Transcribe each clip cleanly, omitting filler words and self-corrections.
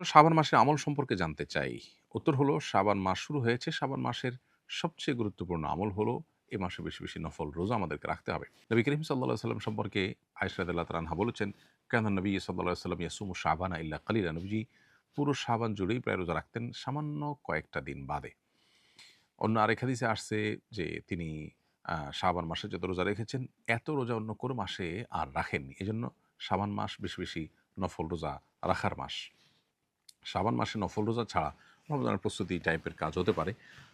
শাবান মাসের আমল সম্পর্কে জানতে চাই। উত্তর হলো শাবান মাস শুরু হয়েছে। শাবান মাসের সবচেয়ে গুরুত্বপূর্ণ আমল হলো এ মাসে বেশি, বেশি নফল রোজা আমাদেরকে রাখতে হবে। নবী করিম সাল্লাল্লাহু আলাইহি ওয়াসাল্লাম সম্পর্কে আয়েশা রাদিয়াল্লাহু তাআলা আনহা বলেছেন, "কানা নবী সাল্লাল্লাহু আলাইহি ওয়াসাল্লাম ইয়াসুমু শাবানা ইল্লা কালিলা।" নবীজি পুরো শাবান জুড়েই প্রায় রোজা রাখতেন সামান্য কয়েকটা দিন বাদে। অন্য আরেক হাদিসে আসছে যে তিনি শাবান মাসে যত রোজা রেখেছেন, এত রোজা অন্য কোনো মাসে আর রাখেননি। এজন্য শাবান মাস বেশি, বেশি নফল রোজা রাখার মাস। শাবান মাসে নফল রোজা ছাড়া রমজানের প্রস্তুতি টাইপের কাজ হতে পারে।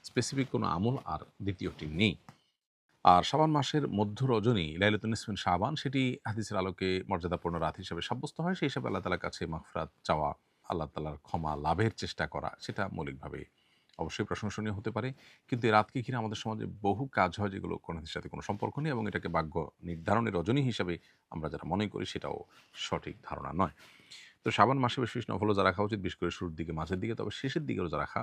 স্পেসিফিক কোনো আমল আর দ্বিতীয়টি নেই। আর শাবান মাসের মধ্য রজনী লাইলাতুন নিসফ মিন শাবান সেটি হাদিসের আলোকে মর্যাদাপূর্ণ রাত হিসেবে সাব্যস্ত হয়। সেই হিসাবে আল্লাহ তাআলার কাছে মাগফিরাত চাওয়া, আল্লাহ তাআলার ক্ষমা লাভের চেষ্টা করা সেটা মৌলিকভাবে অবশ্যই প্রশংসনীয় হতে পারে। কিন্তু এই রাতকে ঘিরে আমাদের সমাজে বহু কাজ হয় যেগুলো কোন হাদিসের সাথে কোনো সম্পর্ক নেই এবং এটাকে ভাগ্য নির্ধারণের রজনী হিসাবে আমরা যারা মনে করি সেটাও সঠিক ধারণা নয়। তো শাবান মাসে বেশি, বেশি নফল রোজা রাখা উচিত, বিশেষ করে শুরুর দিকে, মাঝের দিকে। তবে শেষের দিকে রোজা রাখা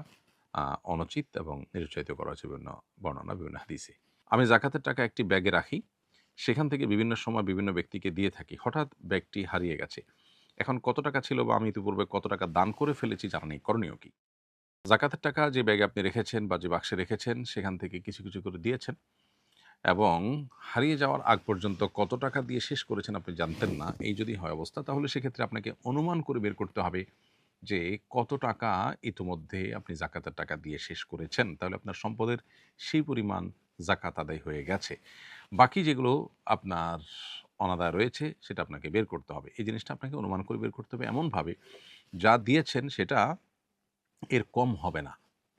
অনুচিত এবং নিরুৎসাহিত করা হয়েছে বিভিন্ন বর্ণনা, বিভিন্ন হাদিসে। আমি জাকাতের টাকা একটি ব্যাগে রাখি। সেখান থেকে বিভিন্ন সময় বিভিন্ন ব্যক্তিকে দিয়ে থাকি। হঠাৎ ব্যাগটি হারিয়ে গেছে। এখন কত টাকা ছিল বা আমি ইতিপূর্বে কত টাকা দান করে ফেলেছি জানা নেই। করণীয় কি? জাকাতের টাকা যে ব্যাগে আপনি রেখেছেন বা যে বাক্সে রেখেছেন সেখান থেকে কিছু, কিছু করে দিয়েছেন এবং হারিয়ে যাওয়ার আগ পর্যন্ত কত টাকা দিয়ে শেষ করেছেন আপনি জানতেন না। এই যদি হয় অবস্থা তাহলে সেক্ষেত্রে আপনাকে অনুমান করে বের করতে হবে যে কত টাকা ইতিমধ্যে আপনি জাকাতের টাকা দিয়ে শেষ করেছেন। তাহলে আপনার সম্পদের সেই পরিমাণ জাকাত আদায় হয়ে গেছে। বাকি যেগুলো আপনার অনাদায় রয়েছে সেটা আপনাকে বের করতে হবে। এই জিনিসটা আপনাকে অনুমান করে বের করতে হবে এমনভাবে যা দিয়েছেন সেটা এর কম হবে না।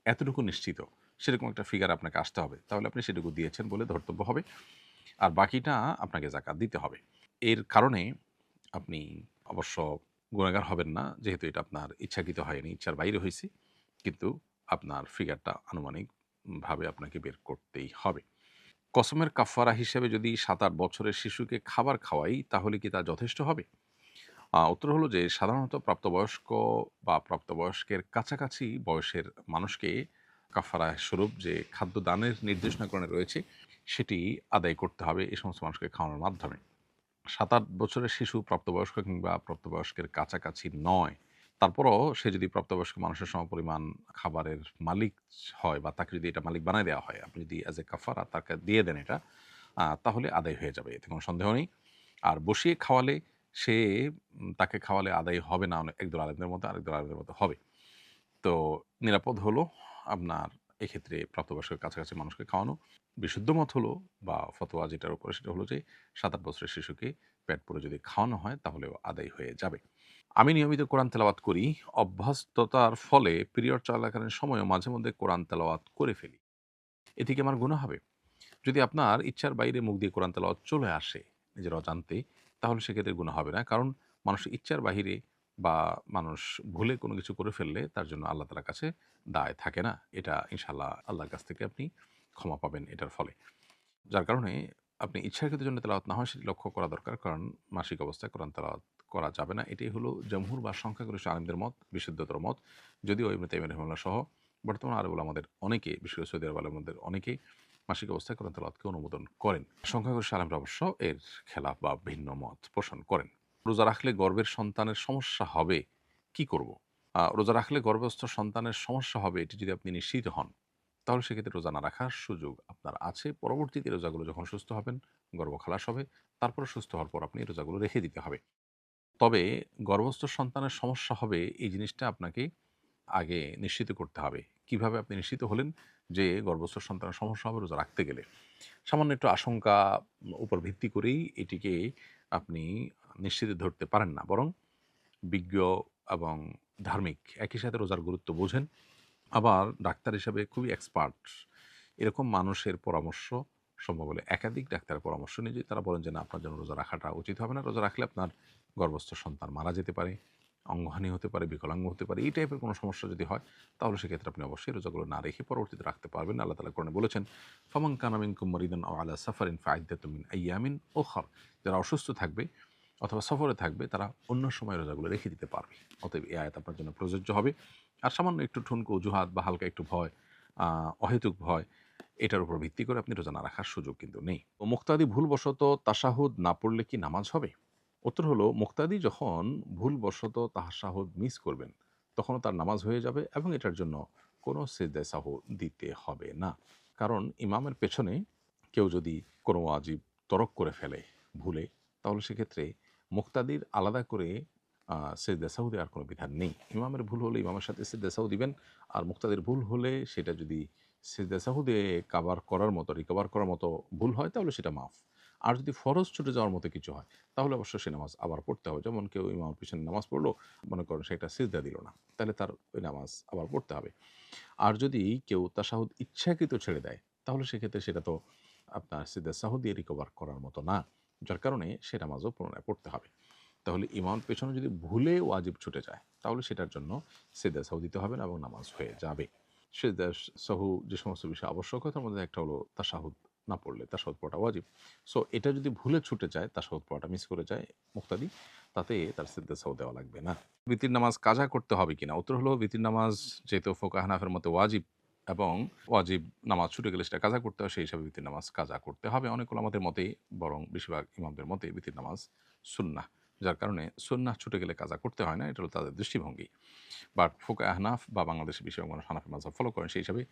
এতটুকু নিশ্চিত। সেরকম একটা ফিগার আপনাকে আসতে হবে। তাহলে আপনি সেটুকু দিয়েছেন বলে ধর্তব্য হবে। আর বাকিটা আপনাকে জাকাত দিতে হবে। এর কারণে আপনি অবশ্য গুনাহগার হবেন না। যেহেতু এটা আপনার ইচ্ছাকৃত হয়নি, ইচ্ছার বাইরে হইছে। কিন্তু আপনার ফিগারটা আনুমানিকভাবে আপনাকে বের করতেই হবে। কসমের কাফারা হিসেবে যদি ৭-৮ বছরের শিশুকে খাবার খাওয়াই, তাহলে কি তা যথেষ্ট হবে? উত্তর হলো যে সাধারণত প্রাপ্তবয়স্ক বা প্রাপ্তবয়স্কের কাছাকাছি বয়সের মানুষকে কাফারা স্বরূপ যে খাদ্য দানের নির্দেশনা কোরআনে রয়েছে, সেটি আদায় করতে হবে এই সমস্ত মানুষকে খাওয়ানোর মাধ্যমে। ৭-৮ বছরের শিশু প্রাপ্তবয়স্ক কিংবা প্রাপ্তবয়স্কের কাছাকাছি নয়। তারপরও সে যদি প্রাপ্তবয়স্ক মানুষের সমপরিমাণ খাবারের মালিক হয় বা তাকে যদি এটা মালিক বানায় দেওয়া হয়, আপনি যদি অ্যাজ এ কাফারা তাকে দিয়ে দেন এটা, তাহলে আদায় হয়ে যাবে। এতে কোনো সন্দেহ নেই। আর বসিয়ে খাওয়ালে সে তাকে খাওয়ালে আদায় হবে না একদল আলেমদের মতো, আরেকদল আলেমদের মতো হবে। তো নিরাপদ হলো আপনার এক্ষেত্রে প্রাপ্তবয়স্কের কাছাকাছি মানুষকে খাওয়ানো। বিশুদ্ধ মত হলো বা ফতোয়া যেটার উপরে সেটা হলো যে ৭-৮ বছরের শিশুকে পেট পুরে যদি খাওয়ানো হয় তাহলেও আদায় হয়ে যাবে। আমি নিয়মিত কোরআন তেলাওয়াত করি। অভ্যস্ততার ফলে পিরিয়ড চলাকালীন সময়েও মাঝে মধ্যে কোরআন তেলাওয়াত করে ফেলি। এতে কি আমার গুনাহ হবে? যদি আপনার ইচ্ছার বাইরে মুখ দিয়ে কোরআন তেলাওয়াত চলে আসে নিজের অজান্তে, তাহলে সেক্ষেত্রে গুনাহ হবে না। কারণ মানুষের ইচ্ছার বাহিরে বা মানুষ ভুলে কোনো কিছু করে ফেললে তার জন্য আল্লাহ তাআলার কাছে দায় থাকে না। এটা ইনশাআল্লাহ আল্লাহর কাছ থেকে আপনি ক্ষমা পাবেন এটার ফলে। যার কারণে আপনি ইচ্ছাকৃত জন্য তেলাওয়াত না হয় সেটি লক্ষ্য করা দরকার। কারণ মাসিক অবস্থায় কোরআন তেলাওয়াত করা যাবে না। এটাই হলো জমহুর বা সংখ্যাগরিষ্ঠ আলেমদের মত, বিশুদ্ধতর মত। যদিও ইবনে তাইমিয়া রাহিমাহুল্লাহ সহ বর্তমান আরব উলামাদের অনেকে, বিশেষ করে সৌদি আরব আলেমদের অনেকেই মাসিক অবস্থায় কোরআন তেলাওয়াতকে অনুমোদন করেন। সংখ্যাগরিষ্ঠ আলেমরা অবশ্য এর খেলাফ বা ভিন্ন মত পোষণ করেন। রোজা রাখলে গর্ভের সন্তানের সমস্যা হবে, কি করব? রোজা রাখলে গর্ভস্থ সন্তানের সমস্যা হবে এটি যদি আপনি নিশ্চিত হন, তাহলে সেক্ষেত্রে রোজা না রাখার সুযোগ আপনার আছে। পরবর্তীতে রোজাগুলো যখন সুস্থ হবেন, গর্ভ খালাস হবে, তারপরে সুস্থ হওয়ার পর আপনি রোজাগুলো রেখে দিতে হবে। তবে গর্ভস্থ সন্তানের সমস্যা হবে এই জিনিসটা আপনাকে আগে নিশ্চিত করতে হবে। কিভাবে আপনি নিশ্চিত হলেন যে গর্ভস্থ সন্তানের সমস্যা হবে রোজা রাখতে গেলে? সামান্য একটু আশঙ্কা উপর ভিত্তি করেই এটিকে আপনি নিশ্চিত ধরতে পারেন না। বরং বিজ্ঞ এবং ধার্মিক একই সাথে রোজার গুরুত্ব বোঝেন, আবার ডাক্তার হিসাবে খুবই এক্সপার্ট এরকম মানুষের পরামর্শ, সম্ভব হলে একাধিক ডাক্তারের পরামর্শ নিয়ে যদি তারা বলেন যে না আপনার জন্য রোজা রাখাটা উচিত হবে না, রোজা রাখলে আপনার গর্ভস্থ সন্তান মারা যেতে পারে, অঙ্গহানি হতে পারে, বিকলাঙ্গ হতে পারে, এই টাইপের কোনো সমস্যা যদি হয় তাহলে সেক্ষেত্রে আপনি অবশ্যই রোজাগুলো না রেখে পরবর্তীতে রাখতে পারবেন। আল্লাহ তাআলা কোরআনে বলেছেন, ফামান কানা মিনকুম মারিদান আও আলা সাফারিন ফাইদ্দাতুম মিন আইয়ামিন উখর। যারা অসুস্থ থাকবে অথবা সফরে থাকবে তারা অন্য সময় রোজাগুলো রেখে দিতে পারবে। অতএব এই আয়াত আপনার জন্য প্রযোজ্য হবে। আর সামান্য একটু ঠুনকো অজুহাত বা হালকা একটু ভয়, অহেতুক ভয়, এটার উপর ভিত্তি করে আপনি রোজা না রাখার সুযোগ কিন্তু নেই। ও মুক্তাদি ভুলবশত তাশাহুদ না পড়লে কি নামাজ হবে? উত্তর হলো মুক্তাদি যখন ভুলবশত তাশাহুদ মিস করবেন, তখনও তার নামাজ হয়ে যাবে এবং এটার জন্য কোনো সিজদায়ে সাহু দিতে হবে না। কারণ ইমামের পেছনে কেউ যদি কোনো ওয়াজিব তরক করে ফেলে ভুলে, তাহলে সেক্ষেত্রে মুক্তাদির আলাদা করে সিজদায়ে সাহু দেওয়ার কোনো বিধান নেই। ইমামের ভুল হলে ইমামের সাথে সিজদায়ে সাহু দিবেন, আর মুক্তাদির ভুল হলে সেটা যদি সিজদায়ে সাহু দিয়ে রিকভার করার মতো ভুল হয়, তাহলে সেটা মাফ। আর যদি ফরজ ছুটে যাওয়ার মতো কিছু হয়, তাহলে অবশ্য সে নামাজ আবার পড়তে হবে। যেমন কেউ ইমামের পিছনে নামাজ পড়লো, মনে করেন সে একটা সিজদা দিল না, তাহলে তার ওই নামাজ আবার পড়তে হবে। আর যদি কেউ তাশাহুদ ইচ্ছাকৃত ছেড়ে দেয়, তাহলে সেক্ষেত্রে সেটা তো আপনার সিজদায়ে সাহু দিয়ে রিকভার করার মতো না। যার কারণে সে নামাজও পুনরায় পড়তে হবে। তাহলে ইমামের পেছনে যদি ভুলে ওয়াজিব ছুটে যায়, তাহলে সেটার জন্য সিজদায়ে সাহু দিতে হবে না এবং নামাজ হয়ে যাবে। সিজদায়ে সাহু যে সমস্ত বিষয় আবশ্যক হয়, তার মধ্যে একটা হলো তাশাহুদ না পড়লে, তাশাহুদ পড়াটা ওয়াজিব। সো এটা যদি ভুলে ছুটে যায়, তাশাহুদ পড়াটা মিস করে যায় মুক্তাদি, তাতে তার সিজদায়ে সাহু দেওয়া লাগবে না। বিতির নামাজ কাজা করতে হবে কিনা? উত্তর হলো বিতির নামাজ যেহেতু ফুকাহা হানাফের মতে ওয়াজিব, এবং ওয়াজিব নামাজ ছুটে গেলে সেটা কাজা করতে হয়, সেই হিসাবে বিতির নামাজ কাজা করতে হবে। অনেক উলামাদের মতেই, বরং বেশিরভাগ ইমামদের মতে বিতির নামাজ সুন্নাহ। যার কারণে সুন্নাহ ছুটে গেলে কাজা করতে হয় না। এটা হলো তাদের দৃষ্টিভঙ্গি। বাট ফুকাহা আহনাফ বা বাংলাদেশের বেশিরভাগ মানুষ হানাফি মাযহাব ফলো করেন, সেই হিসাবে